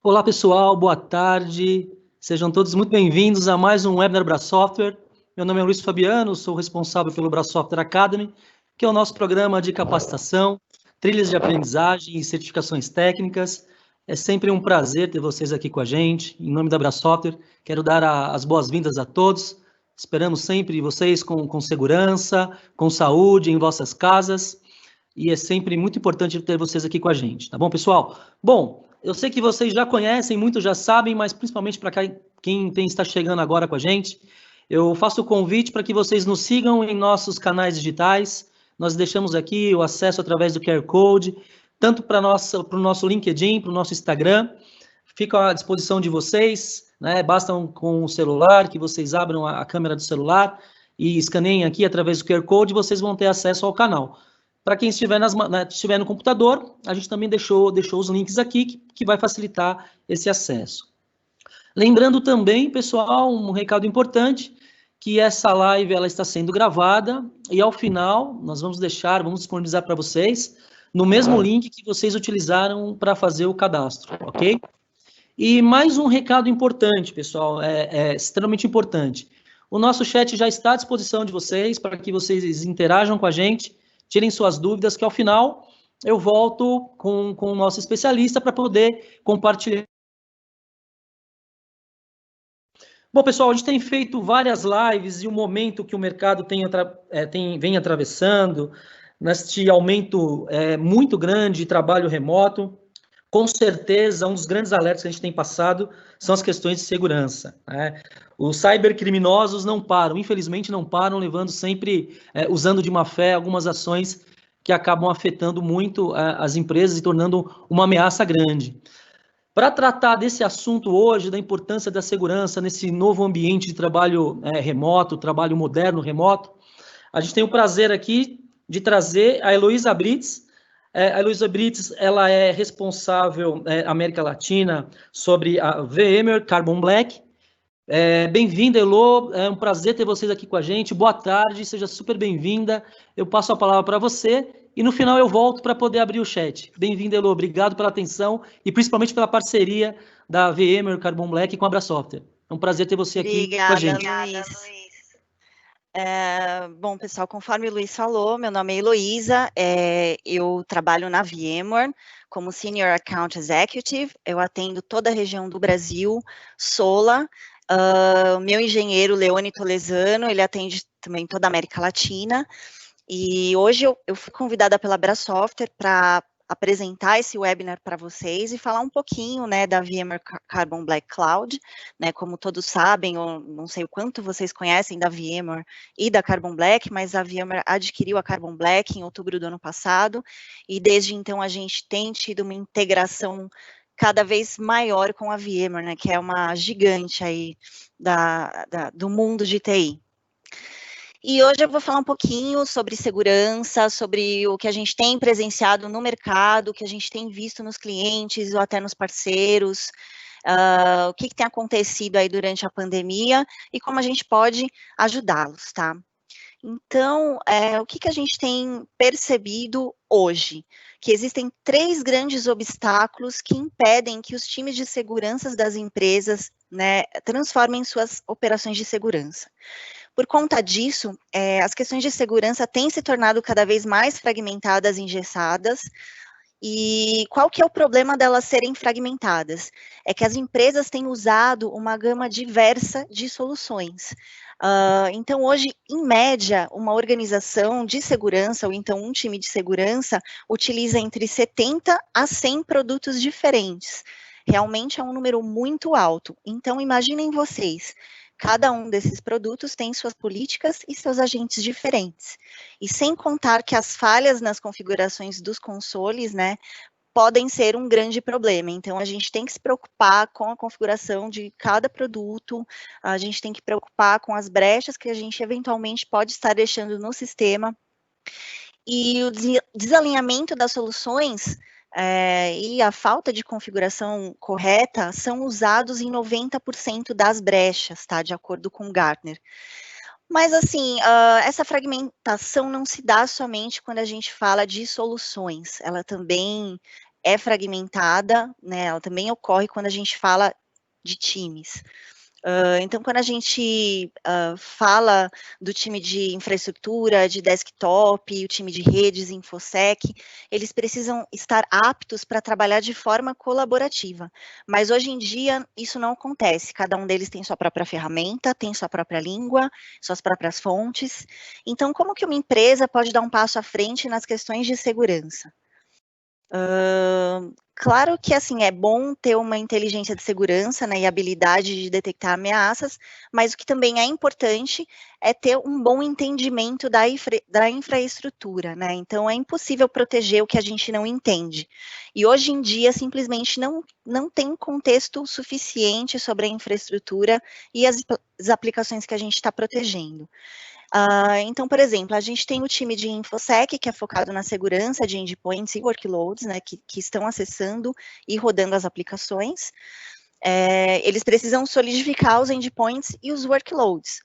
Olá, pessoal, boa tarde. Sejam todos muito bem-vindos a mais um webinar Bra Software. Meu nome é Luiz Fabiano, sou responsável pelo Bra Software Academy, que é o nosso programa de capacitação, trilhas de aprendizagem e certificações técnicas. É sempre um prazer ter vocês aqui com a gente. Em nome da Bra Software, quero dar as boas-vindas a todos. Esperamos sempre vocês com segurança, com saúde em vossas casas. E é sempre muito importante ter vocês aqui com a gente, tá bom, pessoal? Bom, eu sei que vocês já conhecem, muitos já sabem, mas principalmente para quem está chegando agora com a gente, eu faço o convite para que vocês nos sigam em nossos canais digitais. Nós deixamos aqui o acesso através do QR Code, tanto para o nosso LinkedIn, para o nosso Instagram. Fica à disposição de vocês, né? Basta com o celular, que vocês abram a câmera do celular e escaneiem aqui através do QR Code, vocês vão ter acesso ao canal. Para quem estiver no computador, a gente também deixou os links aqui, que vai facilitar esse acesso. Lembrando também, pessoal, um recado importante, que essa live ela está sendo gravada e ao final nós vamos disponibilizar para vocês no mesmo link que vocês utilizaram para fazer o cadastro, ok? E mais um recado importante, pessoal, é extremamente importante. O nosso chat já está à disposição de vocês para que vocês interajam com a gente, tirem suas dúvidas, que ao final eu volto com o nosso especialista para poder compartilhar. Bom, pessoal, a gente tem feito várias lives e o momento que o mercado vem atravessando, neste aumento muito grande de trabalho remoto, com certeza, um dos grandes alertas que a gente tem passado são as questões de segurança, né? Os cybercriminosos não param, infelizmente não param, levando sempre, usando de má fé algumas ações que acabam afetando muito as empresas e tornando uma ameaça grande. Para tratar desse assunto hoje, da importância da segurança nesse novo ambiente de trabalho remoto, trabalho moderno remoto, a gente tem o prazer aqui de trazer a Heloísa Brits. A Heloísa Brits, ela é responsável América Latina sobre a VMware Carbon Black. Bem-vinda, Elo, é um prazer ter vocês aqui com a gente. Boa tarde, seja super bem-vinda. Eu passo a palavra para você e no final eu volto para poder abrir o chat. Bem-vinda, Elo, obrigado pela atenção e principalmente pela parceria da VMware Carbon Black com a Abra Software. É um prazer ter você aqui com a gente. Obrigada, Luiz. Bom, pessoal, conforme o Luiz falou, meu nome é Heloísa, eu trabalho na VMware como Senior Account Executive, eu atendo toda a região do Brasil, Sola, meu engenheiro Leone Tolesano, ele atende também toda a América Latina, e hoje eu fui convidada pela Bra Software para apresentar esse webinar para vocês e falar um pouquinho, né, da VMware Carbon Black Cloud, né, como todos sabem, eu não sei o quanto vocês conhecem da VMware e da Carbon Black, mas a VMware adquiriu a Carbon Black em outubro do ano passado, e desde então a gente tem tido uma integração cada vez maior com a VMware, né, que é uma gigante aí do mundo de TI. E hoje eu vou falar um pouquinho sobre segurança, sobre o que a gente tem presenciado no mercado, o que a gente tem visto nos clientes ou até nos parceiros, o que tem acontecido aí durante a pandemia e como a gente pode ajudá-los, tá? Então, o que a gente tem percebido hoje? Que existem 3 grandes obstáculos que impedem que os times de segurança das empresas, né, transformem suas operações de segurança. Por conta disso, as questões de segurança têm se tornado cada vez mais fragmentadas e engessadas. E qual que é o problema delas serem fragmentadas? É que as empresas têm usado uma gama diversa de soluções. Então, hoje, em média, uma organização de segurança, ou então um time de segurança, utiliza entre 70 a 100 produtos diferentes. Realmente é um número muito alto. Então, imaginem vocês, cada um desses produtos tem suas políticas e seus agentes diferentes. E sem contar que as falhas nas configurações dos consoles, né, podem ser um grande problema. Então, a gente tem que se preocupar com a configuração de cada produto, a gente tem que preocupar com as brechas que a gente eventualmente pode estar deixando no sistema. E o desalinhamento das soluções e a falta de configuração correta são usados em 90% das brechas, tá? De acordo com Gartner. Mas, assim, essa fragmentação não se dá somente quando a gente fala de soluções, ela também é fragmentada, né, ela também ocorre quando a gente fala de times. Então, quando a gente fala do time de infraestrutura, de desktop, o time de redes, InfoSec, eles precisam estar aptos para trabalhar de forma colaborativa. Mas hoje em dia isso não acontece. Cada um deles tem sua própria ferramenta, tem sua própria língua, suas próprias fontes. Então, como que uma empresa pode dar um passo à frente nas questões de segurança? Claro que, assim, é bom ter uma inteligência de segurança, né, e habilidade de detectar ameaças, mas o que também é importante é ter um bom entendimento da infraestrutura, né, então é impossível proteger o que a gente não entende. E hoje em dia, simplesmente não tem contexto suficiente sobre a infraestrutura e as aplicações que a gente está protegendo. Então, por exemplo, a gente tem o time de InfoSec, que é focado na segurança de endpoints e workloads, né, que estão acessando e rodando as aplicações. Eles precisam solidificar os endpoints e os workloads.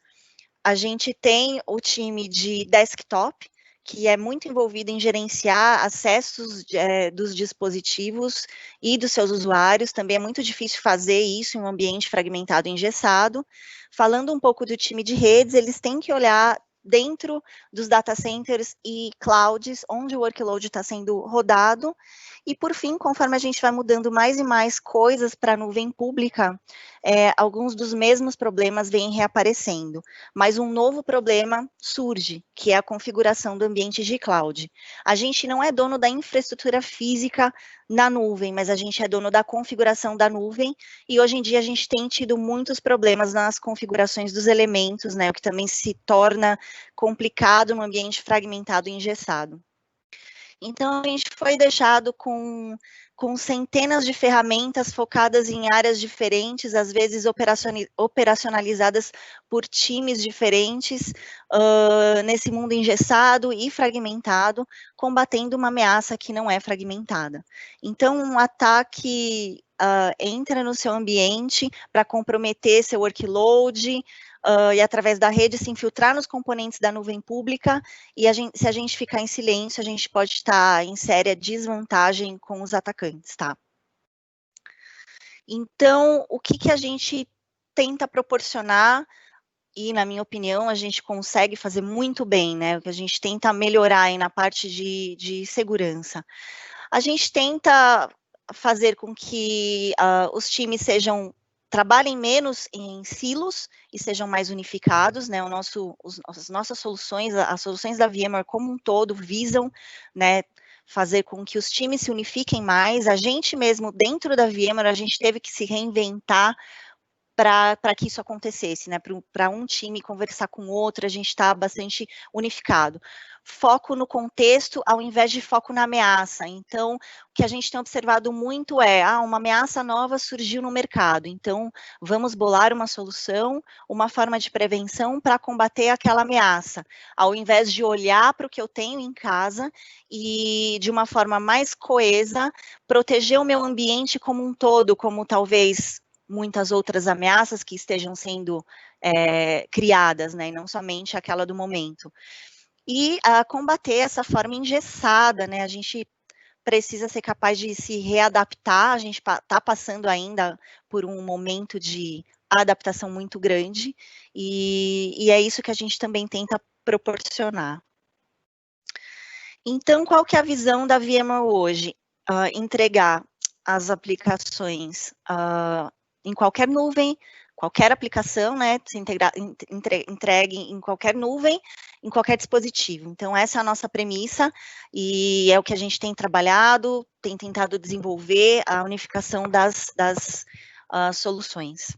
A gente tem o time de desktop, que é muito envolvido em gerenciar acessos dos dispositivos e dos seus usuários. Também é muito difícil fazer isso em um ambiente fragmentado e engessado. Falando um pouco do time de redes, eles têm que olhar dentro dos data centers e clouds, onde o workload está sendo rodado. E, por fim, conforme a gente vai mudando mais e mais coisas para a nuvem pública, alguns dos mesmos problemas vêm reaparecendo. Mas um novo problema surge, que é a configuração do ambiente de cloud. A gente não é dono da infraestrutura física na nuvem, mas a gente é dono da configuração da nuvem, e hoje em dia a gente tem tido muitos problemas nas configurações dos elementos, né, o que também se torna complicado no ambiente fragmentado e engessado. Então, a gente foi deixado com centenas de ferramentas focadas em áreas diferentes, às vezes operacionalizadas por times diferentes, nesse mundo engessado e fragmentado, combatendo uma ameaça que não é fragmentada. Então, um ataque entra no seu ambiente para comprometer seu workload, e através da rede se infiltrar nos componentes da nuvem pública, e se a gente ficar em silêncio, a gente pode estar em séria desvantagem com os atacantes, tá? Então, o que a gente tenta proporcionar, e na minha opinião, a gente consegue fazer muito bem, né? O que a gente tenta melhorar aí na parte de segurança. A gente tenta fazer com que os times trabalhem menos em silos e sejam mais unificados, né? As nossas soluções, as soluções da VMware como um todo visam, né, fazer com que os times se unifiquem mais. A gente mesmo, dentro da VMware, a gente teve que se reinventar para que isso acontecesse, né? Para um time conversar com outro, a gente está bastante unificado. Foco no contexto ao invés de foco na ameaça. Então, o que a gente tem observado muito é, uma ameaça nova surgiu no mercado, então vamos bolar uma solução, uma forma de prevenção para combater aquela ameaça, ao invés de olhar para o que eu tenho em casa e, de uma forma mais coesa, proteger o meu ambiente como um todo, como talvez muitas outras ameaças que estejam sendo criadas, né, e não somente aquela do momento. E combater essa forma engessada, né, a gente precisa ser capaz de se readaptar, a gente está passando ainda por um momento de adaptação muito grande, e é isso que a gente também tenta proporcionar. Então, qual que é a visão da VMware hoje? Entregar as aplicações em qualquer nuvem, qualquer aplicação, né, entregue em qualquer nuvem, em qualquer dispositivo. Então, essa é a nossa premissa, e é o que a gente tem trabalhado, tem tentado desenvolver a unificação das soluções.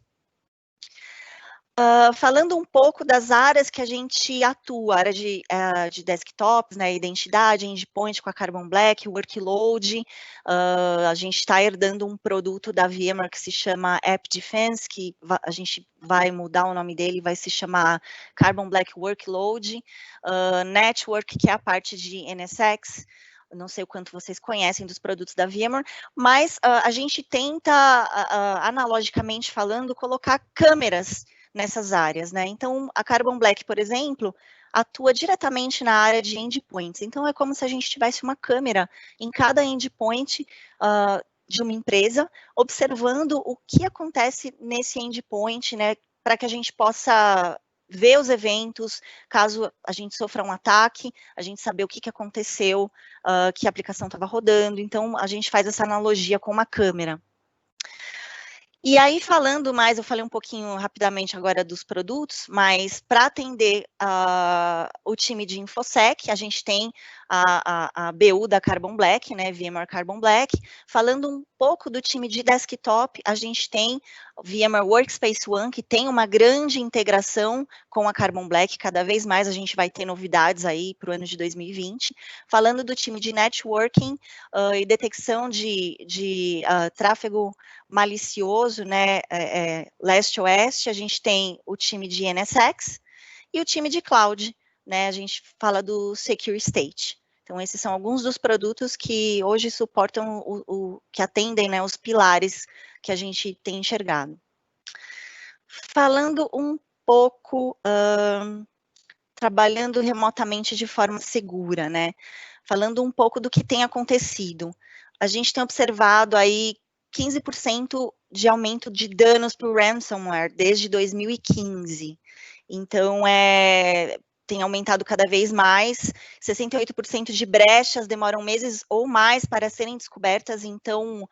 Falando um pouco das áreas que a gente atua, área de desktops, né, identidade, endpoint com a Carbon Black, workload, a gente está herdando um produto da VMware que se chama App Defense, que a gente vai mudar o nome dele, vai se chamar Carbon Black Workload, Network, que é a parte de NSX. Não sei o quanto vocês conhecem dos produtos da VMware, mas a gente tenta, analogicamente falando, colocar câmeras nessas áreas, né? Então, a Carbon Black, por exemplo, atua diretamente na área de endpoints. Então, é como se a gente tivesse uma câmera em cada endpoint de uma empresa, observando o que acontece nesse endpoint, né, para que a gente possa ver os eventos, caso a gente sofra um ataque, a gente saber o que aconteceu, que a aplicação estava rodando. Então, a gente faz essa analogia com uma câmera. E aí, falando mais, eu falei um pouquinho rapidamente agora dos produtos, mas para atender o time de InfoSec, a gente tem a BU da Carbon Black, né, VMware Carbon Black. Falando um pouco do time de desktop, a gente tem o VMware Workspace ONE, que tem uma grande integração com a Carbon Black. Cada vez mais a gente vai ter novidades aí para o ano de 2020. Falando do time de networking e detecção de tráfego malicioso, né, leste-oeste, a gente tem o time de NSX e o time de cloud, né, a gente fala do Secure State. Então, esses são alguns dos produtos que hoje suportam, que atendem, né, os pilares que a gente tem enxergado. Falando um pouco, trabalhando remotamente de forma segura, né, falando um pouco do que tem acontecido. A gente tem observado aí 15% de aumento de danos por ransomware desde 2015. Então, tem aumentado cada vez mais, 68% de brechas demoram meses ou mais para serem descobertas, então,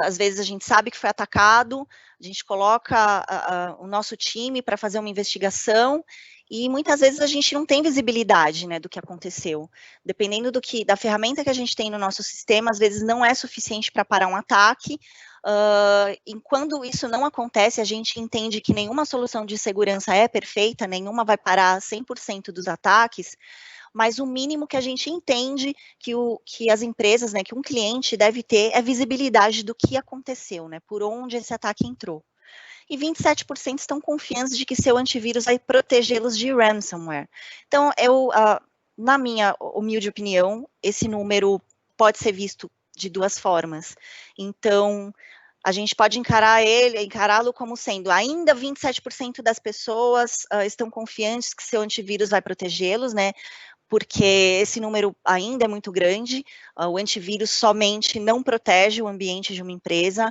às vezes a gente sabe que foi atacado, a gente coloca o nosso time para fazer uma investigação, e muitas vezes a gente não tem visibilidade, né, do que aconteceu. Dependendo da ferramenta que a gente tem no nosso sistema, às vezes não é suficiente para parar um ataque, e quando isso não acontece, a gente entende que nenhuma solução de segurança é perfeita, nenhuma vai parar 100% dos ataques, mas o mínimo que a gente entende que as empresas, né, que um cliente deve ter é visibilidade do que aconteceu, né, por onde esse ataque entrou. E 27% estão confiantes de que seu antivírus vai protegê-los de ransomware. Então, na minha humilde opinião, esse número pode ser visto de duas formas. Então, a gente pode encará-lo como sendo ainda 27% das pessoas estão confiantes que seu antivírus vai protegê-los, né? Porque esse número ainda é muito grande, o antivírus somente não protege o ambiente de uma empresa,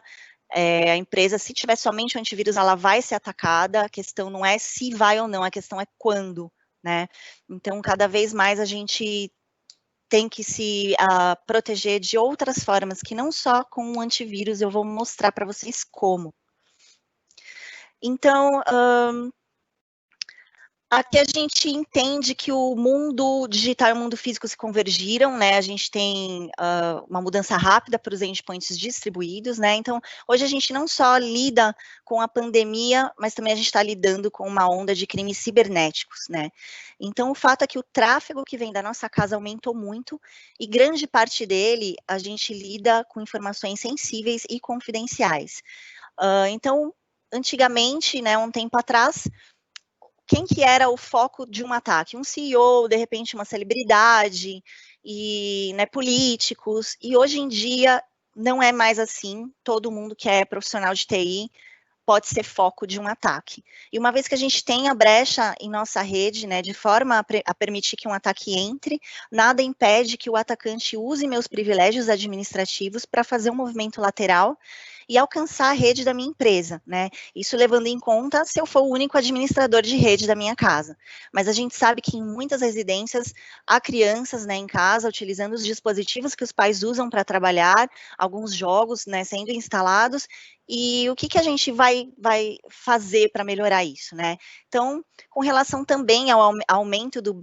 a empresa, se tiver somente o antivírus, ela vai ser atacada, a questão não é se vai ou não, a questão é quando, né? Então, cada vez mais a gente tem que se proteger de outras formas, que não só com o antivírus, eu vou mostrar para vocês como. Então, aqui a gente entende que o mundo digital e o mundo físico se convergiram, né? A gente tem uma mudança rápida para os endpoints distribuídos, né? Então, hoje a gente não só lida com a pandemia, mas também a gente está lidando com uma onda de crimes cibernéticos, né? Então, o fato é que o tráfego que vem da nossa casa aumentou muito e grande parte dele a gente lida com informações sensíveis e confidenciais. Então, antigamente, né, um tempo atrás, quem que era o foco de um ataque? Um CEO, de repente uma celebridade, e né, políticos, e hoje em dia não é mais assim, todo mundo que é profissional de TI pode ser foco de um ataque. E uma vez que a gente tem a brecha em nossa rede, né, de forma a permitir que um ataque entre, nada impede que o atacante use meus privilégios administrativos para fazer um movimento lateral e alcançar a rede da minha empresa, né? Isso levando em conta se eu for o único administrador de rede da minha casa. Mas a gente sabe que em muitas residências há crianças, né, em casa utilizando os dispositivos que os pais usam para trabalhar, alguns jogos, né, sendo instalados. E o que a gente vai fazer para melhorar isso, né? Então, com relação também ao aumento do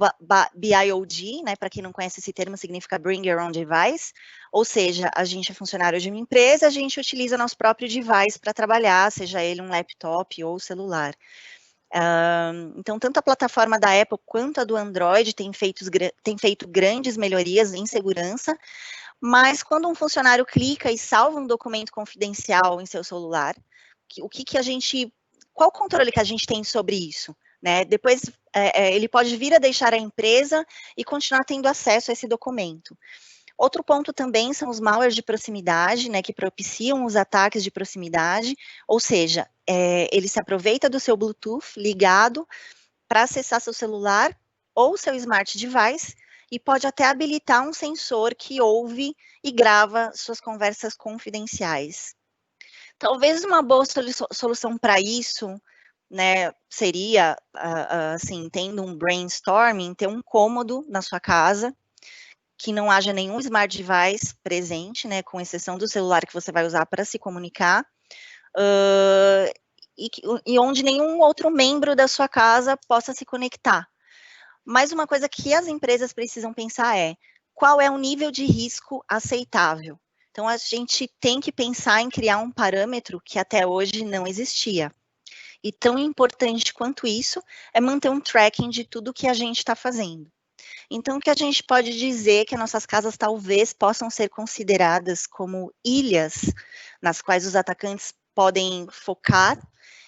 BIOD, né? Para quem não conhece esse termo, significa Bring Your Own Device, ou seja, a gente é funcionário de uma empresa, a gente utiliza nosso próprio device para trabalhar, seja ele um laptop ou celular. Então, tanto a plataforma da Apple quanto a do Android tem feito grandes melhorias em segurança, mas quando um funcionário clica e salva um documento confidencial em seu celular, qual o controle que a gente tem sobre isso? Né? Depois, ele pode vir a deixar a empresa e continuar tendo acesso a esse documento. Outro ponto também são os malwares de proximidade, né, que propiciam os ataques de proximidade, ou seja, ele se aproveita do seu Bluetooth ligado para acessar seu celular ou seu smart device, e pode até habilitar um sensor que ouve e grava suas conversas confidenciais. Talvez uma boa solução para isso, né, seria, assim, tendo um brainstorming, ter um cômodo na sua casa, que não haja nenhum smart device presente, né, com exceção do celular que você vai usar para se comunicar, e onde nenhum outro membro da sua casa possa se conectar. Mas uma coisa que as empresas precisam pensar é, qual é o nível de risco aceitável? Então, a gente tem que pensar em criar um parâmetro que até hoje não existia. E tão importante quanto isso é manter um tracking de tudo que a gente está fazendo. Então, o que a gente pode dizer é que as nossas casas talvez possam ser consideradas como ilhas nas quais os atacantes podem focar,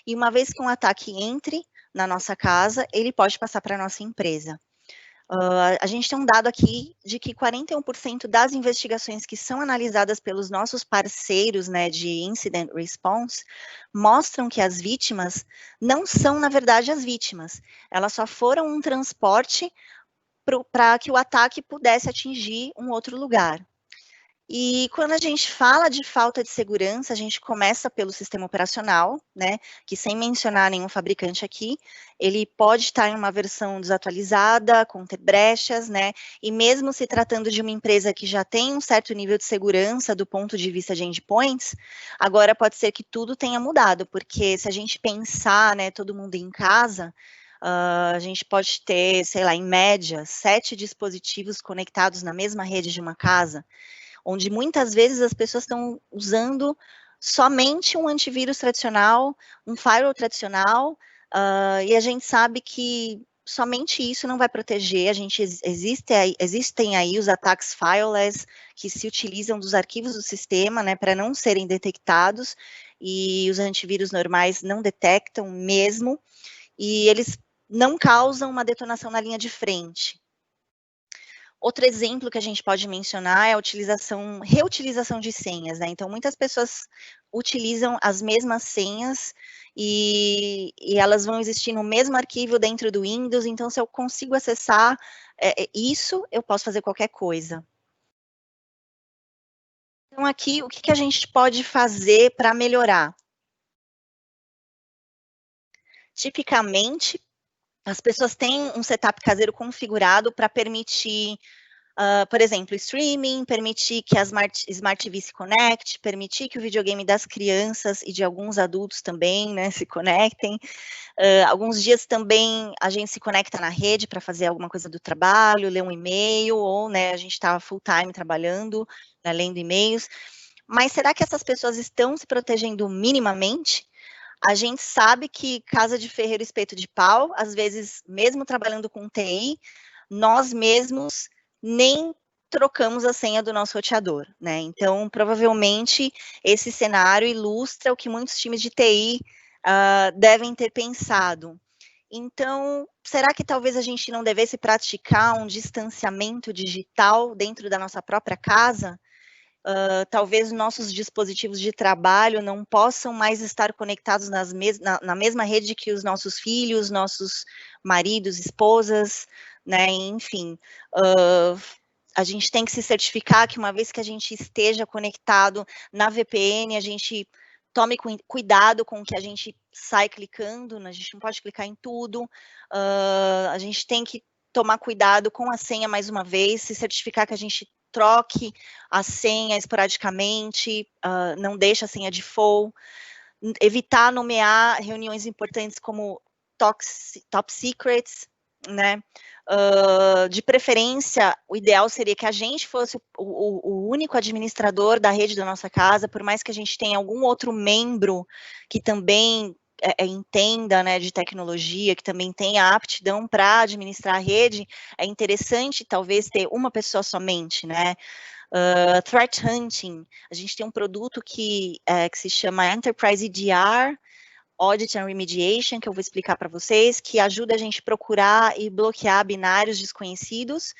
e uma vez que um ataque entre na nossa casa, ele pode passar para a nossa empresa. A gente tem um dado aqui de que 41% das investigações que são analisadas pelos nossos parceiros, né, de incident response, mostram que as vítimas não são, na verdade, as vítimas. Elas só foram um transporte para que o ataque pudesse atingir um outro lugar. E quando a gente fala de falta de segurança, a gente começa pelo sistema operacional, né, que sem mencionar nenhum fabricante aqui, ele pode estar em uma versão desatualizada, conter brechas, né, e mesmo se tratando de uma empresa que já tem um certo nível de segurança do ponto de vista de endpoints, agora pode ser que tudo tenha mudado, porque se a gente pensar, né, todo mundo em casa, a gente pode ter, sei lá, em média, 7 dispositivos conectados na mesma rede de uma casa, onde muitas vezes as pessoas estão usando somente um antivírus tradicional, um firewall tradicional, e a gente sabe que somente isso não vai proteger. Existem aí os ataques fileless, que se utilizam dos arquivos do sistema, né, para não serem detectados, e os antivírus normais não detectam mesmo, e eles não causam uma detonação na linha de frente. Outro exemplo que a gente pode mencionar é a reutilização de senhas, né? Então, muitas pessoas utilizam as mesmas senhas e elas vão existir no mesmo arquivo dentro do Windows, então, se eu consigo acessar isso, eu posso fazer qualquer coisa. Então, aqui, o que a gente pode fazer para melhorar? Tipicamente, as pessoas têm um setup caseiro configurado para permitir, por exemplo, streaming, permitir que a Smart TV se conecte, permitir que o videogame das crianças e de alguns adultos também, né, se conectem. Alguns dias também a gente se conecta na rede para fazer alguma coisa do trabalho, ler um e-mail, ou, né, a gente está full time trabalhando, né, lendo e-mails. Mas será que essas pessoas estão se protegendo minimamente? A gente sabe que casa de ferreiro, espeto de pau, às vezes, mesmo trabalhando com TI, nós mesmos nem trocamos a senha do nosso roteador, né? Então, provavelmente, esse cenário ilustra o que muitos times de TI devem ter pensado. Então, será que talvez a gente não devesse praticar um distanciamento digital dentro da nossa própria casa? Talvez nossos dispositivos de trabalho não possam mais estar conectados na mesma rede que os nossos filhos, nossos maridos, esposas, né, enfim. A gente tem que se certificar que uma vez que a gente esteja conectado na VPN, a gente tome cuidado com o que a gente sai clicando, né, a gente não pode clicar em tudo, a gente tem que tomar cuidado com a senha mais uma vez, se certificar que a gente troque a senha esporadicamente, não deixe a senha default, evitar nomear reuniões importantes como top secrets, né? De preferência, o ideal seria que a gente fosse o único administrador da rede da nossa casa, por mais que a gente tenha algum outro membro que também entenda, né, de tecnologia, que também tenha aptidão para administrar a rede, é interessante talvez ter uma pessoa somente, né? Threat hunting, a gente tem um produto que se chama Enterprise EDR, Audit and Remediation, que eu vou explicar para vocês, que ajuda a gente a procurar e bloquear binários desconhecidos.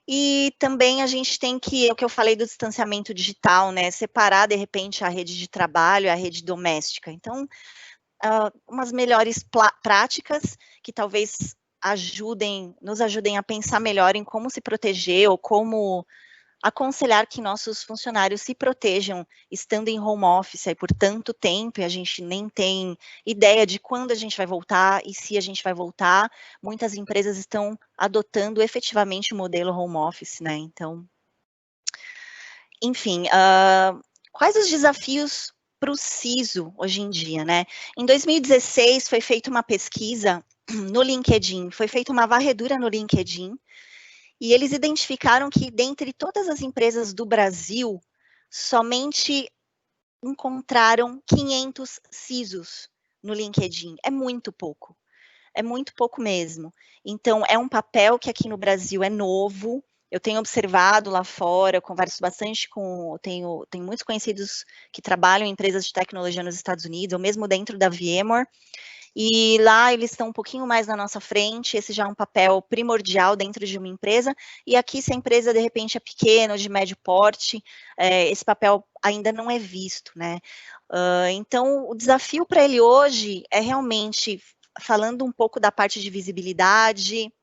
E também a gente tem que, o que eu falei do distanciamento digital, né, separar de repente a rede de trabalho e a rede doméstica. Então, umas melhores práticas que talvez nos ajudem a pensar melhor em como se proteger ou como aconselhar que nossos funcionários se protejam estando em home office aí por tanto tempo e a gente nem tem ideia de quando a gente vai voltar e se a gente vai voltar. Muitas empresas estão adotando efetivamente o modelo home office, né? Então, enfim, quais os desafios para o CISO hoje em dia, né? Em 2016 foi feita uma pesquisa no LinkedIn, foi feita uma varredura no LinkedIn, e eles identificaram que, dentre todas as empresas do Brasil, somente encontraram 500 CISOs no LinkedIn. É muito pouco mesmo. Então, é um papel que aqui no Brasil é novo. Eu tenho observado lá fora, eu converso bastante tenho muitos conhecidos que trabalham em empresas de tecnologia nos Estados Unidos, ou mesmo dentro da VMware, e lá eles estão um pouquinho mais na nossa frente, esse já é um papel primordial dentro de uma empresa, e aqui se a empresa de repente é pequena ou de médio porte, esse papel ainda não é visto, né? Então, o desafio para ele hoje é realmente, falando um pouco da parte de visibilidade,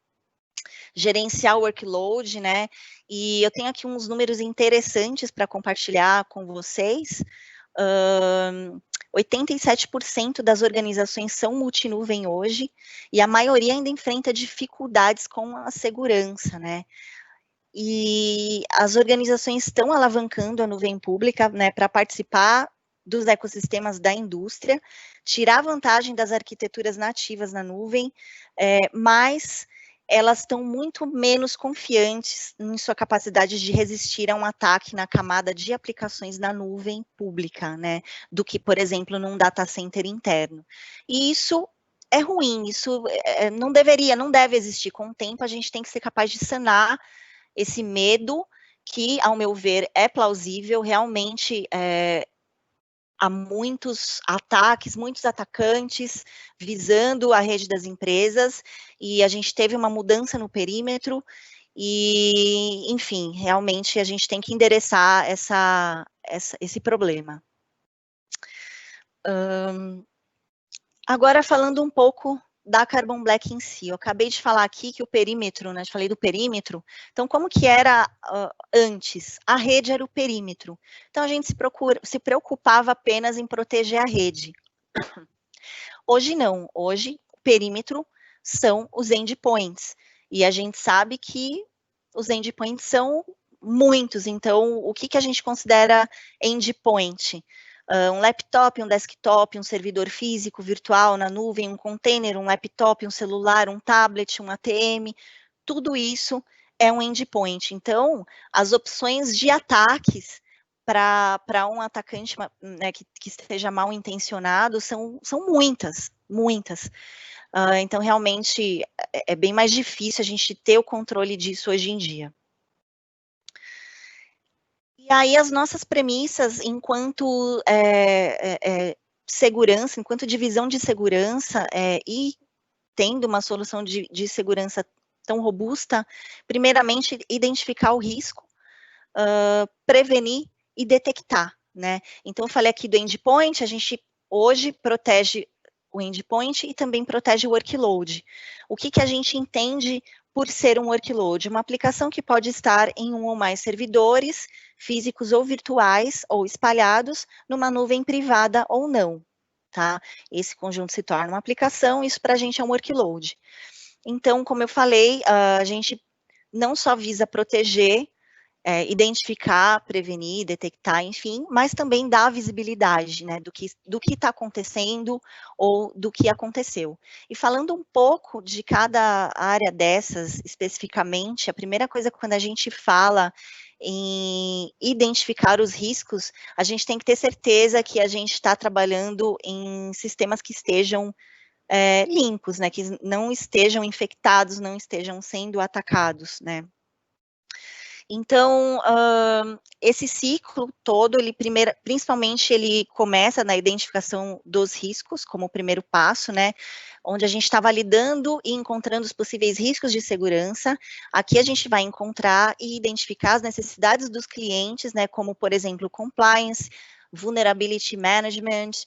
gerenciar o workload, né? E eu tenho aqui uns números interessantes para compartilhar com vocês. 87% das organizações são multinuvem hoje, e a maioria ainda enfrenta dificuldades com a segurança, né? E as organizações estão alavancando a nuvem pública, né, para participar dos ecossistemas da indústria, tirar vantagem das arquiteturas nativas na nuvem, mas elas estão muito menos confiantes em sua capacidade de resistir a um ataque na camada de aplicações na nuvem pública, né, do que, por exemplo, num data center interno. E isso é ruim, isso não deve existir. Com o tempo, a gente tem que ser capaz de sanar esse medo, que, ao meu ver, é plausível, realmente há muitos ataques, muitos atacantes visando a rede das empresas, e a gente teve uma mudança no perímetro, e, enfim, realmente a gente tem que endereçar esse problema. Agora, falando um pouco da Carbon Black em si, eu acabei de falar aqui que o perímetro, né, falei do perímetro, então como que era antes? A rede era o perímetro, então a gente se preocupava apenas em proteger a rede. Hoje não, hoje o perímetro são os endpoints, e a gente sabe que os endpoints são muitos, então o que a gente considera endpoint? Um laptop, um desktop, um servidor físico, virtual, na nuvem, um container, um laptop, um celular, um tablet, um ATM, tudo isso é um endpoint. Então, as opções de ataques para um atacante, né, que esteja mal intencionado são muitas, muitas. Então, realmente, é bem mais difícil a gente ter o controle disso hoje em dia. E aí as nossas premissas enquanto segurança, enquanto divisão de segurança e tendo uma solução de segurança tão robusta, primeiramente identificar o risco, prevenir e detectar, né? Então eu falei aqui do endpoint, a gente hoje protege o endpoint e também protege o workload. O que a gente entende por ser um workload? Uma aplicação que pode estar em um ou mais servidores, físicos ou virtuais, ou espalhados, numa nuvem privada ou não, tá? Esse conjunto se torna uma aplicação, isso para a gente é um workload. Então, como eu falei, a gente não só visa proteger, identificar, prevenir, detectar, enfim, mas também dar visibilidade, né, do que está acontecendo ou do que aconteceu. E falando um pouco de cada área dessas, especificamente, a primeira coisa quando a gente fala em identificar os riscos, a gente tem que ter certeza que a gente está trabalhando em sistemas que estejam limpos, né, que não estejam infectados, não estejam sendo atacados, né. Então, esse ciclo todo, principalmente ele começa na identificação dos riscos, como o primeiro passo, né, onde a gente está validando e encontrando os possíveis riscos de segurança. Aqui a gente vai encontrar e identificar as necessidades dos clientes, né, como, por exemplo, compliance, vulnerability management,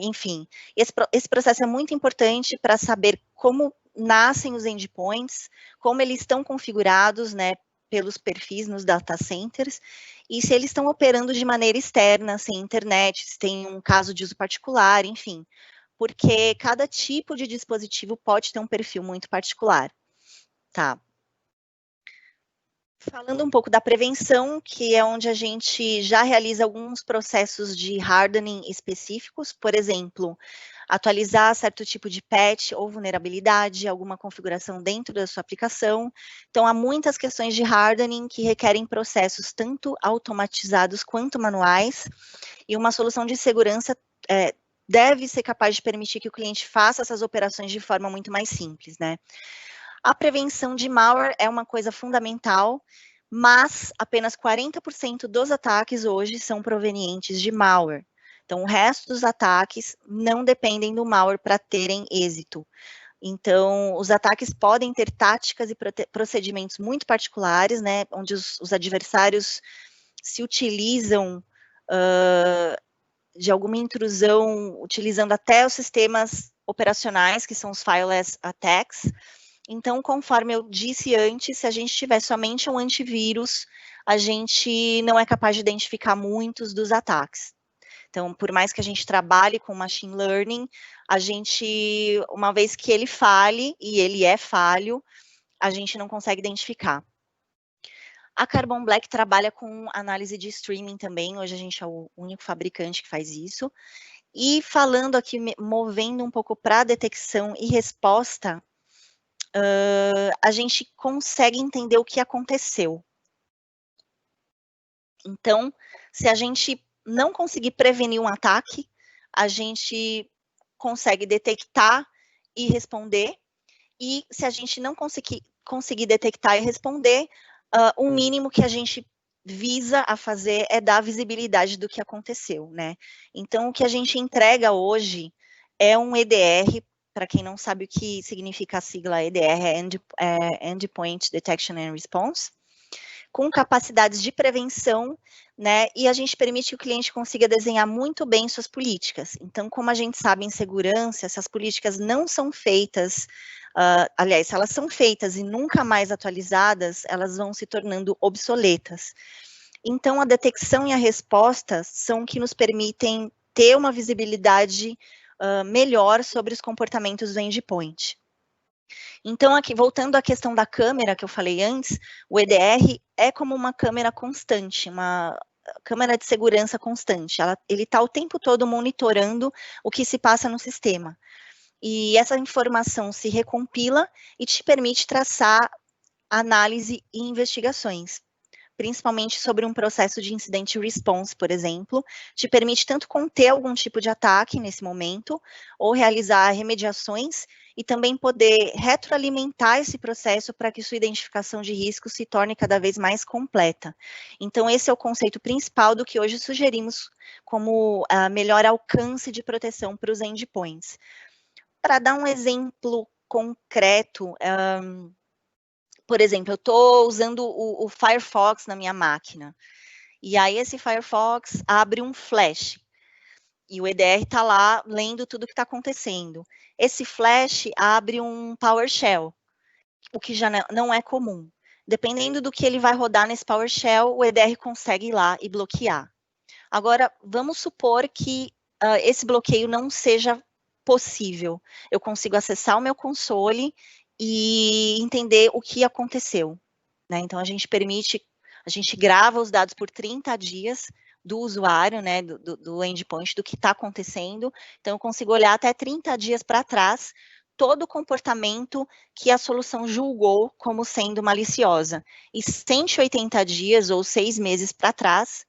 enfim. Esse processo é muito importante para saber como nascem os endpoints, como eles estão configurados, né, pelos perfis nos data centers, e se eles estão operando de maneira externa, sem internet, se tem um caso de uso particular, enfim, porque cada tipo de dispositivo pode ter um perfil muito particular, tá? Falando um pouco da prevenção, que é onde a gente já realiza alguns processos de hardening específicos, por exemplo, atualizar certo tipo de patch ou vulnerabilidade, alguma configuração dentro da sua aplicação. Então, há muitas questões de hardening que requerem processos tanto automatizados quanto manuais, e uma solução de segurança deve ser capaz de permitir que o cliente faça essas operações de forma muito mais simples, né? A prevenção de malware é uma coisa fundamental, mas apenas 40% dos ataques hoje são provenientes de malware. Então, o resto dos ataques não dependem do malware para terem êxito. Então, os ataques podem ter táticas e procedimentos muito particulares, né, onde os adversários se utilizam de alguma intrusão, utilizando até os sistemas operacionais, que são os fileless attacks. Então, conforme eu disse antes, se a gente tiver somente um antivírus, a gente não é capaz de identificar muitos dos ataques. Então, por mais que a gente trabalhe com machine learning, a gente, uma vez que ele fale, e ele é falho, a gente não consegue identificar. A Carbon Black trabalha com análise de streaming também, hoje a gente é o único fabricante que faz isso. E falando aqui, movendo um pouco para detecção e resposta, a gente consegue entender o que aconteceu. Então, se a gente não conseguir prevenir um ataque, a gente consegue detectar e responder, e se a gente não conseguir detectar e responder, o mínimo que a gente visa a fazer é dar visibilidade do que aconteceu, né? Então, o que a gente entrega hoje é um EDR. Para quem não sabe o que significa a sigla EDR, é Endpoint Detection and Response, com capacidades de prevenção, né, e a gente permite que o cliente consiga desenhar muito bem suas políticas. Então, como a gente sabe em segurança, essas políticas não são feitas, aliás, se elas são feitas e nunca mais atualizadas, elas vão se tornando obsoletas. Então, a detecção e a resposta são que nos permitem ter uma visibilidade melhor sobre os comportamentos do endpoint. Então, aqui, voltando à questão da câmera que eu falei antes, o EDR é como uma câmera constante, uma câmera de segurança constante. Ele está o tempo todo monitorando o que se passa no sistema. E essa informação se recompila e te permite traçar análise e investigações, principalmente sobre um processo de incident response, por exemplo, te permite tanto conter algum tipo de ataque nesse momento, ou realizar remediações, e também poder retroalimentar esse processo para que sua identificação de risco se torne cada vez mais completa. Então, esse é o conceito principal do que hoje sugerimos como melhor alcance de proteção para os endpoints. Para dar um exemplo concreto, por exemplo, eu estou usando o Firefox na minha máquina, e aí esse Firefox abre um flash, e o EDR está lá lendo tudo o que está acontecendo. Esse flash abre um PowerShell, o que já não é comum. Dependendo do que ele vai rodar nesse PowerShell, o EDR consegue ir lá e bloquear. Agora, vamos supor que esse bloqueio não seja possível. Eu consigo acessar o meu console e entender o que aconteceu, né? Então, a gente grava os dados por 30 dias do usuário, né, do endpoint, do que está acontecendo. Então, eu consigo olhar até 30 dias para trás todo o comportamento que a solução julgou como sendo maliciosa. E 180 dias ou 6 meses para trás,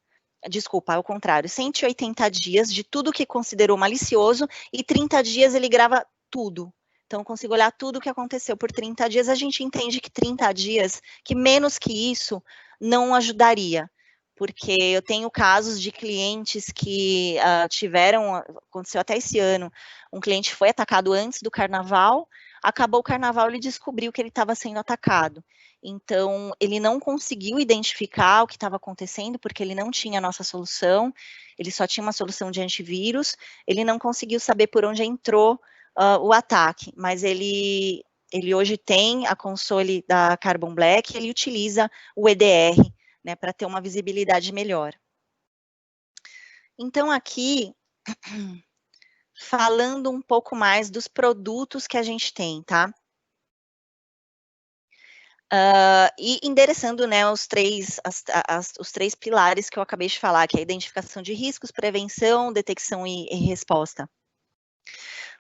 desculpa, ao contrário, 180 dias de tudo que considerou malicioso e 30 dias ele grava tudo. Então, eu consigo olhar tudo o que aconteceu por 30 dias. A gente entende que 30 dias, que menos que isso, não ajudaria. Porque eu tenho casos de clientes que aconteceu até esse ano, um cliente foi atacado antes do carnaval, acabou o carnaval, ele descobriu que ele estava sendo atacado. Então, ele não conseguiu identificar o que estava acontecendo, porque ele não tinha a nossa solução, ele só tinha uma solução de antivírus, ele não conseguiu saber por onde entrou o ataque, mas ele ele hoje tem a console da Carbon Black, ele utiliza o EDR, né, para ter uma visibilidade melhor. Então, aqui, falando um pouco mais dos produtos que a gente tem, tá? E endereçando, né, os três pilares que eu acabei de falar, que é a identificação de riscos, prevenção, detecção e resposta.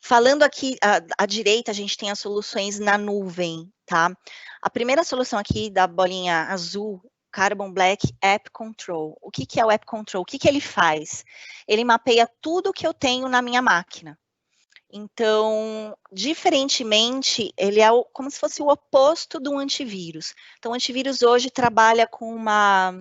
Falando aqui à direita, a gente tem as soluções na nuvem, tá? A primeira solução aqui da bolinha azul, Carbon Black App Control. O que é o App Control? O que ele faz? Ele mapeia tudo que eu tenho na minha máquina. Então, diferentemente, ele é como se fosse o oposto do antivírus. Então, o antivírus hoje trabalha com uma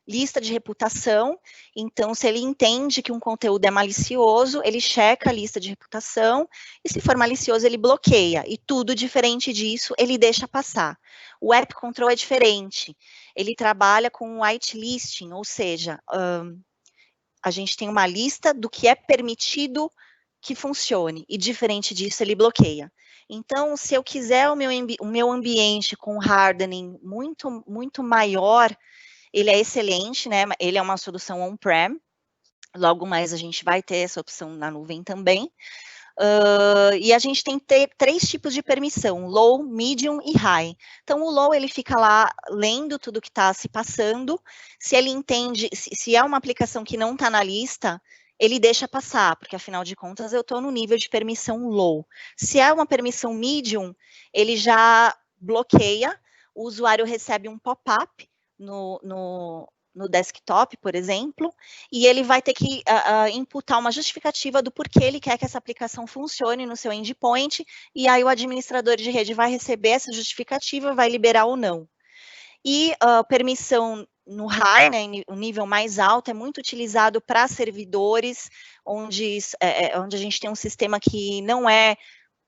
lista de reputação. Então, se ele entende que um conteúdo é malicioso, ele checa a lista de reputação, e se for malicioso, ele bloqueia. E tudo diferente disso, ele deixa passar. O App Control é diferente. Ele trabalha com whitelisting, ou seja, a gente tem uma lista do que é permitido que funcione, e diferente disso, ele bloqueia. Então, se eu quiser o meu ambiente com hardening muito maior, ele é excelente, né? Ele é uma solução on-prem. Logo mais a gente vai ter essa opção na nuvem também. E a gente tem três tipos de permissão: low, medium e high. Então, o low, ele fica lá lendo tudo que está se passando. Se ele entende, se é uma aplicação que não está na lista, ele deixa passar, porque afinal de contas eu estou no nível de permissão low. Se é uma permissão medium, ele já bloqueia, o usuário recebe um pop-up no desktop, por exemplo, e ele vai ter que imputar uma justificativa do porquê ele quer que essa aplicação funcione no seu endpoint, e aí o administrador de rede vai receber essa justificativa, vai liberar ou não. E permissão no high, né, o nível mais alto, é muito utilizado para servidores, onde a gente tem um sistema que não é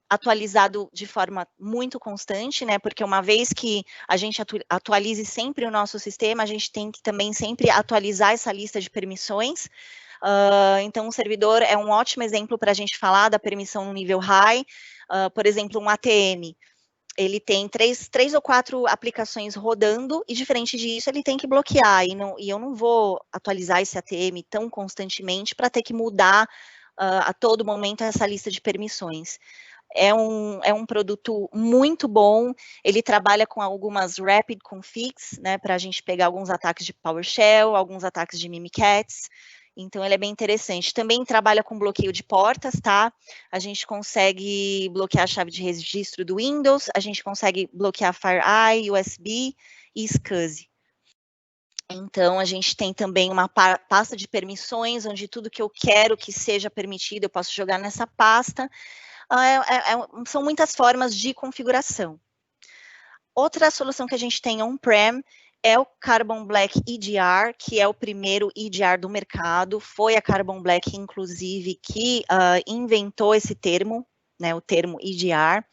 atualizado de forma muito constante, né? Porque uma vez que a gente atualize sempre o nosso sistema, a gente tem que também sempre atualizar essa lista de permissões. Então, o servidor é um ótimo exemplo para a gente falar da permissão no nível high. Por exemplo, um ATM. Ele tem três ou quatro aplicações rodando, e diferente disso, ele tem que bloquear, e eu não vou atualizar esse ATM tão constantemente para ter que mudar a todo momento essa lista de permissões. É um produto muito bom, ele trabalha com algumas rapid configs, né, para a gente pegar alguns ataques de PowerShell, alguns ataques de Mimikatz, então ele é bem interessante. Também trabalha com bloqueio de portas, tá? A gente consegue bloquear a chave de registro do Windows, a gente consegue bloquear FireEye, USB e SCSI. Então, a gente tem também uma pasta de permissões, onde tudo que eu quero que seja permitido, eu posso jogar nessa pasta. São muitas formas de configuração. Outra solução que a gente tem on-prem é o Carbon Black EDR, que é o primeiro EDR do mercado. Foi a Carbon Black, inclusive, que inventou esse termo, né, o termo EDR.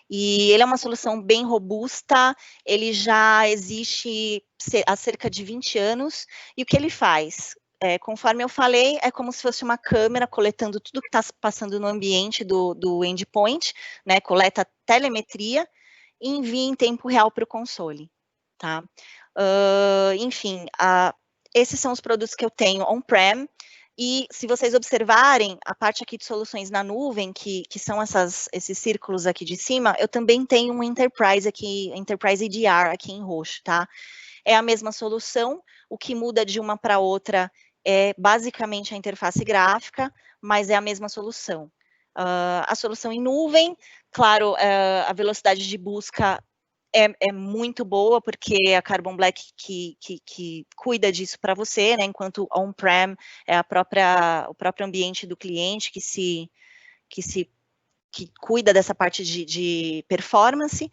E ele é uma solução bem robusta, ele já existe há cerca de 20 anos, e o que ele faz? Conforme eu falei, é como se fosse uma câmera coletando tudo que está passando no ambiente do endpoint, né, coleta telemetria e envia em tempo real para o console, tá? Enfim, esses são os produtos que eu tenho on-prem, e se vocês observarem, a parte aqui de soluções na nuvem, que são esses círculos aqui de cima, eu também tenho um Enterprise aqui, Enterprise EDR aqui em roxo, tá? É a mesma solução, o que muda de uma para outra é basicamente a interface gráfica, mas é a mesma solução. A solução em nuvem, claro, a velocidade de busca é muito boa, porque a Carbon Black que cuida disso para você, né, enquanto on-prem é o próprio ambiente do cliente que cuida dessa parte de performance.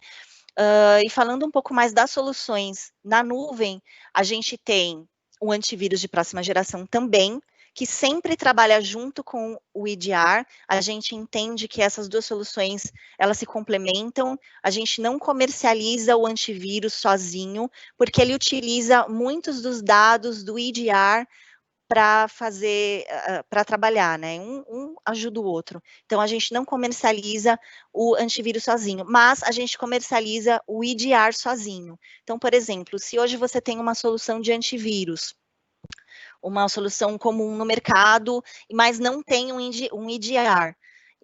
E falando um pouco mais das soluções na nuvem, a gente tem o antivírus de próxima geração também, que sempre trabalha junto com o EDR. A gente entende que essas duas soluções, elas se complementam. A gente não comercializa o antivírus sozinho, porque ele utiliza muitos dos dados do EDR para fazer, para trabalhar, né? Um ajuda o outro. Então, a gente não comercializa o antivírus sozinho, mas a gente comercializa o EDR sozinho. Então, por exemplo, se hoje você tem uma solução de antivírus, uma solução comum no mercado, mas não tem um EDR,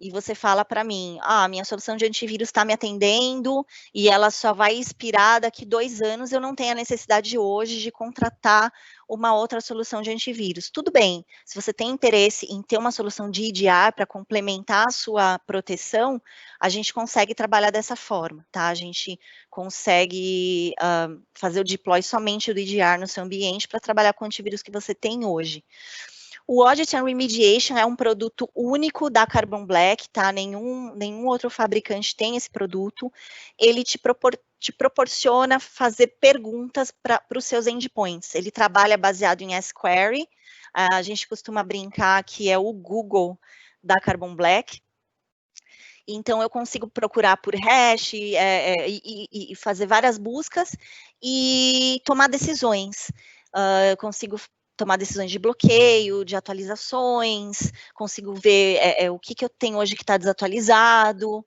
e você fala para mim, minha solução de antivírus está me atendendo e ela só vai expirar daqui 2 anos, eu não tenho a necessidade hoje de contratar uma outra solução de antivírus. Tudo bem, se você tem interesse em ter uma solução de EDR para complementar a sua proteção, a gente consegue trabalhar dessa forma, tá? A gente consegue fazer o deploy somente do EDR no seu ambiente para trabalhar com o antivírus que você tem hoje. O Audit and Remediation é um produto único da Carbon Black, tá? Nenhum outro fabricante tem esse produto. Ele te proporciona fazer perguntas para os seus endpoints. Ele trabalha baseado em SQuery. A gente costuma brincar que é o Google da Carbon Black. Então, eu consigo procurar por hash e fazer várias buscas e tomar decisões. Eu consigo tomar decisões de bloqueio, de atualizações, consigo ver o que eu tenho hoje que está desatualizado,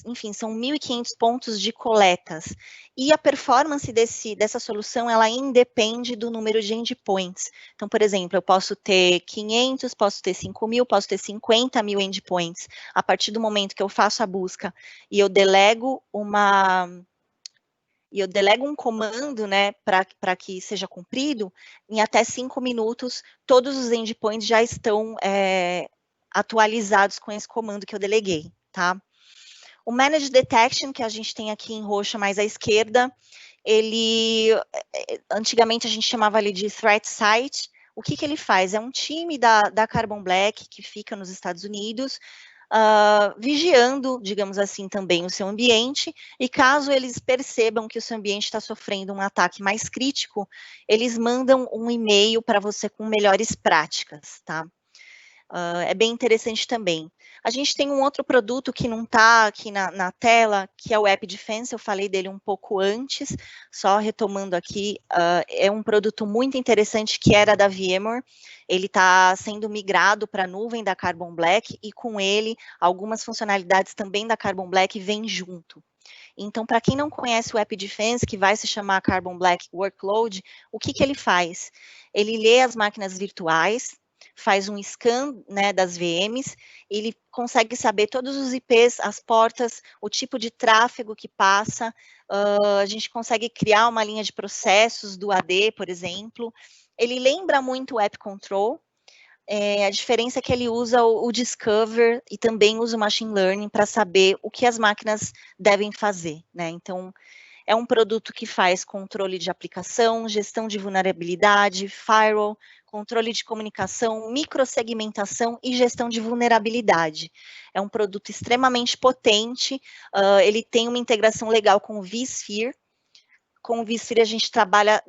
enfim, são 1.500 pontos de coletas. E a performance dessa solução, ela independe do número de endpoints. Então, por exemplo, eu posso ter 500, posso ter 5.000, posso ter 50.000 endpoints. A partir do momento que eu faço a busca e eu delego um comando, né, para que seja cumprido, em até 5 minutos, todos os endpoints já estão atualizados com esse comando que eu deleguei, tá? O Managed Detection, que a gente tem aqui em roxo mais à esquerda, antigamente a gente chamava ele de Threat Site. O que ele faz? É um time da Carbon Black que fica nos Estados Unidos, vigiando, digamos assim, também o seu ambiente, e caso eles percebam que o seu ambiente está sofrendo um ataque mais crítico, eles mandam um e-mail para você com melhores práticas, tá? É bem interessante também. A gente tem um outro produto que não está aqui na tela, que é o App Defense, eu falei dele um pouco antes, só retomando aqui, é um produto muito interessante que era da VMware, ele está sendo migrado para a nuvem da Carbon Black, e com ele, algumas funcionalidades também da Carbon Black vêm junto. Então, para quem não conhece o App Defense, que vai se chamar Carbon Black Workload, o que ele faz? Ele lê as máquinas virtuais, faz um scan, né, das VMs, ele consegue saber todos os IPs, as portas, o tipo de tráfego que passa, a gente consegue criar uma linha de processos do AD, por exemplo. Ele lembra muito o App Control, a diferença é que ele usa o Discover e também usa o Machine Learning para saber o que as máquinas devem fazer, né? Então, é um produto que faz controle de aplicação, gestão de vulnerabilidade, firewall, controle de comunicação, microsegmentação e gestão de vulnerabilidade. É um produto extremamente potente, ele tem uma integração legal com o vSphere. Com o vSphere a gente trabalha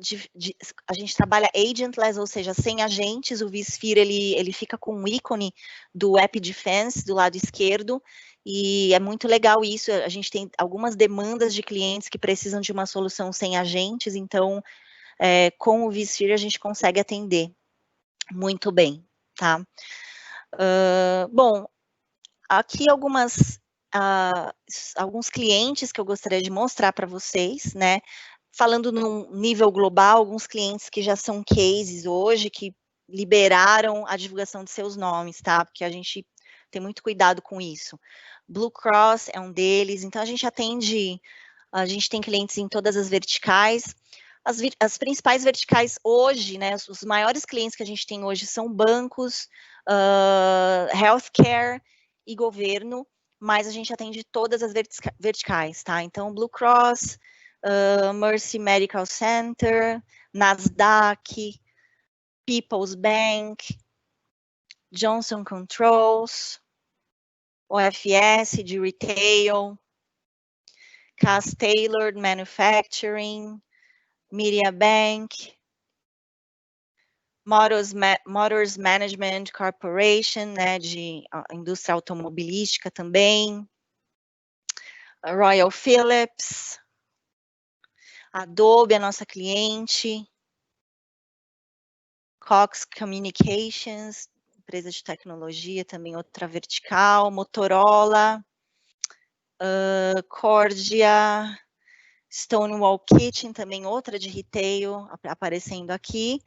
agentless, ou seja, sem agentes. O vSphere ele fica com um ícone do App Defense do lado esquerdo, e é muito legal isso. A gente tem algumas demandas de clientes que precisam de uma solução sem agentes, então com o vSphere a gente consegue atender muito bem, tá? Bom, aqui alguns clientes que eu gostaria de mostrar para vocês, né? Falando num nível global, alguns clientes que já são cases hoje, que liberaram a divulgação de seus nomes, tá? Porque a gente tem muito cuidado com isso. Blue Cross é um deles, então a gente tem clientes em todas as verticais. As principais verticais hoje, né, os maiores clientes que a gente tem hoje são bancos, healthcare e governo, mas a gente atende todas as verticais, tá? Então, Blue Cross, Mercy Medical Center, Nasdaq, People's Bank, Johnson Controls, OFS de Retail, Cass Taylor Manufacturing, Media Bank, Motors Management Corporation, né, de indústria automobilística também, Royal Philips, Adobe, a nossa cliente, Cox Communications, empresa de tecnologia, também outra vertical, Motorola, Cordia, Stonewall Kitchen, também outra de retail, aparecendo aqui.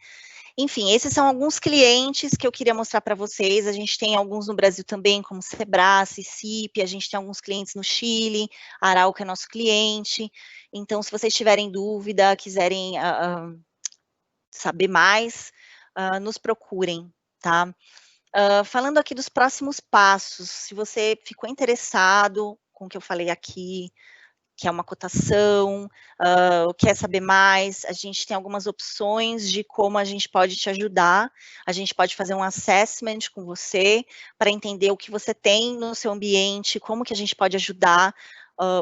Enfim, esses são alguns clientes que eu queria mostrar para vocês. A gente tem alguns no Brasil também, como Sebrae, CIP, a gente tem alguns clientes no Chile, Arauco é nosso cliente. Então, se vocês tiverem dúvida, quiserem saber mais, nos procurem, tá? Falando aqui dos próximos passos, se você ficou interessado com o que eu falei aqui, que é uma cotação, quer saber mais, a gente tem algumas opções de como a gente pode te ajudar, a gente pode fazer um assessment com você, para entender o que você tem no seu ambiente, como que a gente pode ajudar.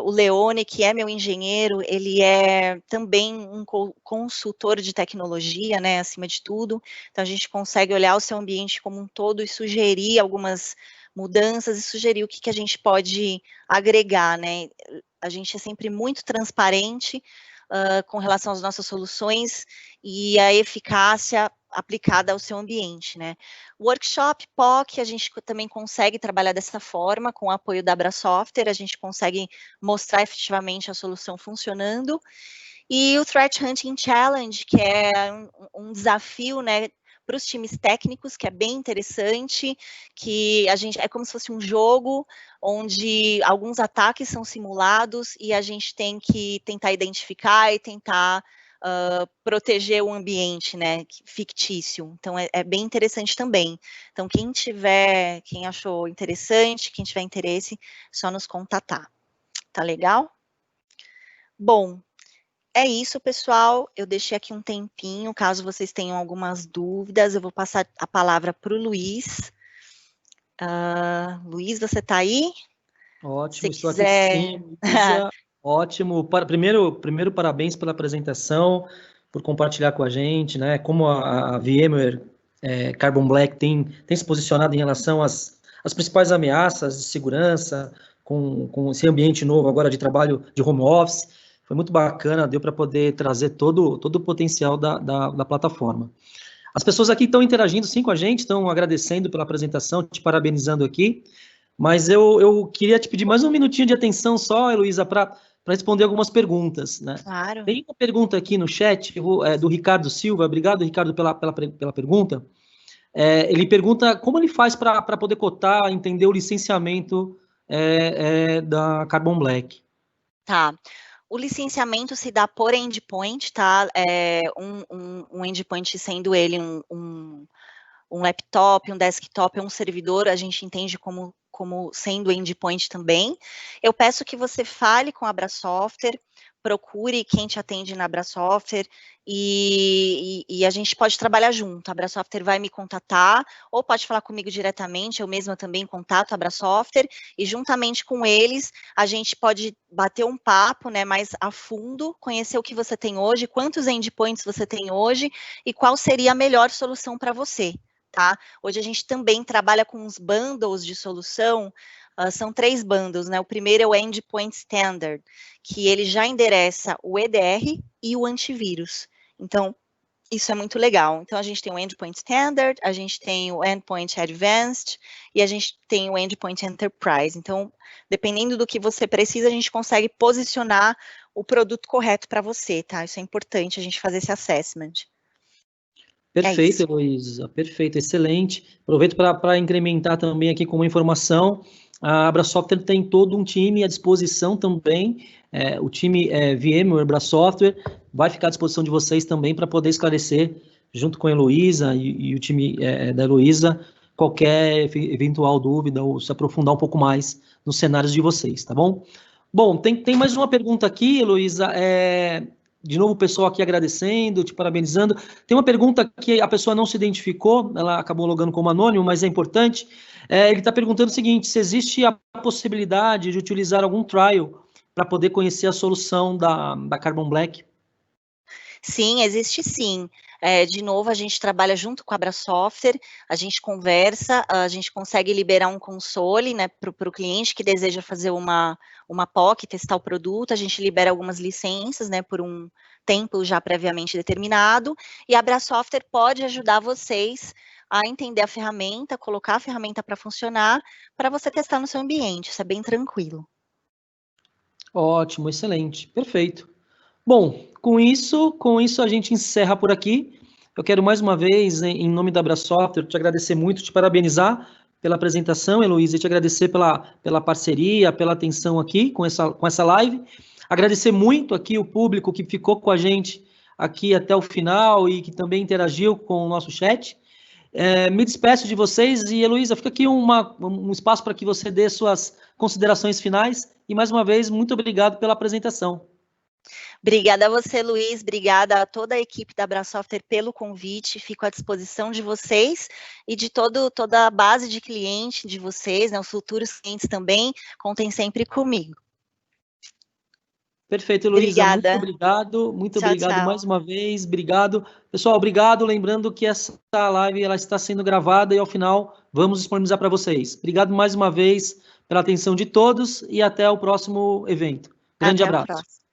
O Leone, que é meu engenheiro, ele é também um consultor de tecnologia, né, acima de tudo, então a gente consegue olhar o seu ambiente como um todo e sugerir algumas mudanças e sugerir o que a gente pode agregar, né. A gente é sempre muito transparente com relação às nossas soluções e a eficácia aplicada ao seu ambiente, né. Workshop POC, a gente também consegue trabalhar dessa forma, com o apoio da Abra Software, a gente consegue mostrar efetivamente a solução funcionando. E o Threat Hunting Challenge, que é um desafio, né, para os times técnicos, que é bem interessante, que a gente é como se fosse um jogo onde alguns ataques são simulados e a gente tem que tentar identificar e tentar proteger o ambiente, né, fictício. Então é bem interessante também. Então quem achou interessante, quem tiver interesse, só nos contatar. Tá legal? Bom, é isso, pessoal. Eu deixei aqui um tempinho, caso vocês tenham algumas dúvidas, eu vou passar a palavra para o Luiz. Luiz, você está aí? Ótimo, estou aqui sim, Luísa. Ótimo. Primeiro, parabéns pela apresentação, por compartilhar com a gente, né? Como a VMware Carbon Black tem se posicionado em relação às principais ameaças de segurança, com esse ambiente novo agora de trabalho de home office. Foi muito bacana, deu para poder trazer todo o potencial da plataforma. As pessoas aqui estão interagindo sim com a gente, estão agradecendo pela apresentação, te parabenizando aqui, mas eu queria te pedir mais um minutinho de atenção só, Heloísa, para responder algumas perguntas, né? Claro. Tem uma pergunta aqui no chat do Ricardo Silva, obrigado, Ricardo, pela pergunta. Ele pergunta como ele faz para poder cotar, entender o licenciamento da Carbon Black. Tá. O licenciamento se dá por endpoint, tá? Um endpoint sendo ele um laptop, um desktop, um servidor, a gente entende como sendo endpoint também. Eu peço que você fale com a Abra Software, procure quem te atende na Abra Software e a gente pode trabalhar junto. A Abra Software vai me contatar ou pode falar comigo diretamente, eu mesma também contato a Abra Software e juntamente com eles a gente pode bater um papo, né, mais a fundo, conhecer o que você tem hoje, quantos endpoints você tem hoje e qual seria a melhor solução para você. Tá? Hoje a gente também trabalha com os bundles de solução, são 3 bundles, né? O primeiro é o Endpoint Standard, que ele já endereça o EDR e o antivírus. Então, isso é muito legal. Então, a gente tem o Endpoint Standard, a gente tem o Endpoint Advanced e a gente tem o Endpoint Enterprise. Então, dependendo do que você precisa, a gente consegue posicionar o produto correto para você, tá? Isso é importante, a gente fazer esse assessment. Perfeito, Heloísa, perfeito, excelente. Aproveito para incrementar também aqui com uma informação, a Abra Software tem todo um time à disposição também, o time VMware Abra Software vai ficar à disposição de vocês também para poder esclarecer, junto com a Heloísa e o time da Heloísa, qualquer eventual dúvida ou se aprofundar um pouco mais nos cenários de vocês, tá bom? Bom, tem mais uma pergunta aqui, Heloísa, de novo, o pessoal aqui agradecendo, te parabenizando. Tem uma pergunta que a pessoa não se identificou, ela acabou logando como anônimo, mas é importante. Ele está perguntando o seguinte, se existe a possibilidade de utilizar algum trial para poder conhecer a solução da Carbon Black? Sim, existe sim. De novo, a gente trabalha junto com a Abrasoftware, a gente conversa, a gente consegue liberar um console, né, para o cliente que deseja fazer uma POC, testar o produto, a gente libera algumas licenças, né, por um tempo já previamente determinado, e a Abrasoftware pode ajudar vocês a entender a ferramenta, colocar a ferramenta para funcionar, para você testar no seu ambiente, isso é bem tranquilo. Ótimo, excelente, perfeito. Bom, com isso a gente encerra por aqui. Eu quero mais uma vez, em nome da Abrasoftware, te agradecer muito, te parabenizar pela apresentação, Heloísa, e te agradecer pela parceria, pela atenção aqui com essa live. Agradecer muito aqui o público que ficou com a gente aqui até o final e que também interagiu com o nosso chat. Me despeço de vocês e, Heloísa, fica aqui um espaço para que você dê suas considerações finais e, mais uma vez, muito obrigado pela apresentação. Obrigada a você, Luiz, obrigada a toda a equipe da Abrasoftware pelo convite, fico à disposição de vocês e de toda a base de cliente de vocês, né, os futuros clientes também, contem sempre comigo. Perfeito, Heloísa, Obrigada. muito Tchau, obrigado tchau. mais uma vez, obrigado. Pessoal, obrigado, lembrando que essa live ela está sendo gravada e ao final vamos disponibilizar para vocês. Obrigado mais uma vez pela atenção de todos e até o próximo evento. Grande Até a abraço. próxima.